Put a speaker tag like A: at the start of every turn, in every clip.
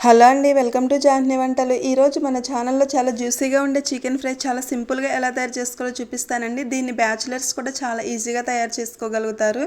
A: Hello అండి, welcome to Jahnavi వంటలు. ఈరోజు మన ఛానల్లో చాలా జ్యూసీగా ఉండే చికెన్ ఫ్రై చాలా సింపుల్గా ఎలా తయారు చేసుకోవాలో చూపిస్తానండి. దీన్ని బ్యాచులర్స్ కూడా చాలా ఈజీగా తయారు చేసుకోగలుగుతారు.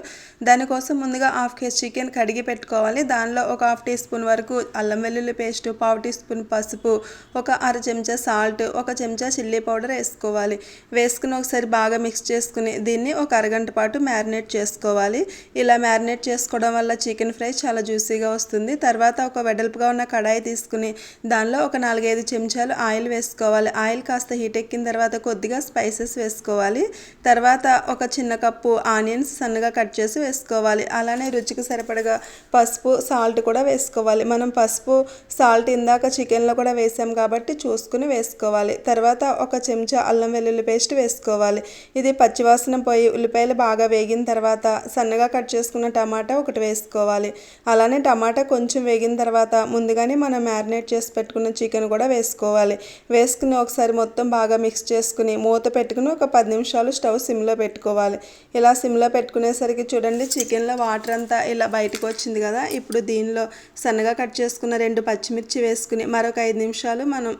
A: దానికోసం ముందుగా 1/2 కేజీ చికెన్ కడిగి పెట్టుకోవాలి. దానిలో ఒక 1/2 టీ స్పూన్ వరకు అల్లం వెల్లుల్లి పేస్ట్, 1/2 టీ స్పూన్ పసుపు, ఒక 1/2 చెంచా సాల్ట్, 1 చెంచా చిల్లీ పౌడర్ వేసుకోవాలి. వేసుకుని ఒకసారి బాగా మిక్స్ చేసుకుని దీన్ని ఒక అరగంట పాటు మ్యారినేట్ చేసుకోవాలి. ఇలా మ్యారినేట్ చేసుకోవడం వల్ల చికెన్ ఫ్రై చాలా జ్యూసీగా వస్తుంది. తర్వాత ఒక వెడల్పుగా ఉన్న కడాయి తీసుకుని దానిలో ఒక 4-5 చెంచాలు ఆయిల్ వేసుకోవాలి. ఆయిల్ కాస్త హీట్ ఎక్కిన తర్వాత కొద్దిగా స్పైసెస్ వేసుకోవాలి. తర్వాత ఒక చిన్న కప్పు ఆనియన్స్ సన్నగా కట్ చేసి వేసుకోవాలి. అలానే రుచికి సరిపడగా పసుపు, సాల్ట్ కూడా వేసుకోవాలి. మనం పసుపు, సాల్ట్ ఇందాక చికెన్లో కూడా వేసాం కాబట్టి చూసుకుని వేసుకోవాలి. తర్వాత ఒక చెంచా అల్లం వెల్లుల్లి పేస్ట్ వేసుకోవాలి. ఇది పచ్చివాసన పోయి ఉల్లిపాయలు బాగా వేగిన తర్వాత సన్నగా కట్ చేసుకున్న టమాటా ఒకటి వేసుకోవాలి. అలానే టమాటా కొంచెం వేగిన తర్వాత ముందుగానే మనం మ్యారినేట్ చేసి పెట్టుకున్న చికెన్ కూడా వేసుకోవాలి. వేసుకుని ఒకసారి మొత్తం బాగా మిక్స్ చేసుకుని మూత పెట్టుకుని ఒక 10 నిమిషాలు స్టవ్ సిమ్లో పెట్టుకోవాలి. ఇలా సిమ్లో పెట్టుకునేసరికి చూడండి చికెన్లో వాటర్ అంతా ఇలా బయటకు వచ్చింది కదా. ఇప్పుడు దీనిలో సన్నగా కట్ చేసుకున్న 2 పచ్చిమిర్చి వేసుకుని మరొక 5 నిమిషాలు మనం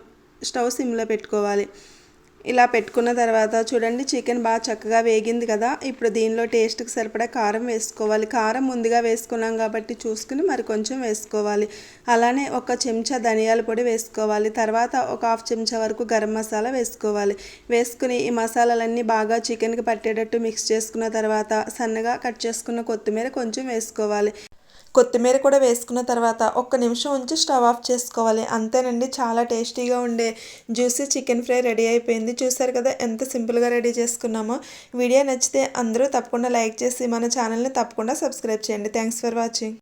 A: స్టవ్ సిమ్లో పెట్టుకోవాలి. ఇలా పెట్టుకున్న తర్వాత చూడండి చికెన్ బాగా చక్కగా వేగింది కదా. ఇప్పుడు దీనిలో టేస్ట్కి సరిపడా కారం వేసుకోవాలి. కారం ముందుగా వేసుకున్నాం కాబట్టి చూసుకుని మరి కొంచెం వేసుకోవాలి. అలానే ఒక చెంచా ధనియాల పొడి వేసుకోవాలి. తర్వాత ఒక 1/2 చెంచా వరకు గరం మసాలా వేసుకోవాలి. వేసుకుని ఈ మసాలాలన్నీ బాగా చికెన్కి పట్టేటట్టు మిక్స్ చేసుకున్న తర్వాత సన్నగా కట్ చేసుకున్న కొత్తిమీర కొంచెం వేసుకోవాలి. కొత్తిమీర కూడా వేసుకున్న తర్వాత 1 నిమిషం ఉంచి స్టవ్ ఆఫ్ చేసుకోవాలి. అంతేనండి, చాలా టేస్టీగా ఉండే జ్యూసీ చికెన్ ఫ్రై రెడీ అయిపోయింది. చూసారు కదా ఎంత సింపుల్గా రెడీ చేసుకున్నామో. వీడియో నచ్చితే అందరూ తప్పకుండా లైక్ చేసి మన ఛానల్ని తప్పకుండా సబ్స్క్రైబ్ చేయండి. Thanks for watching.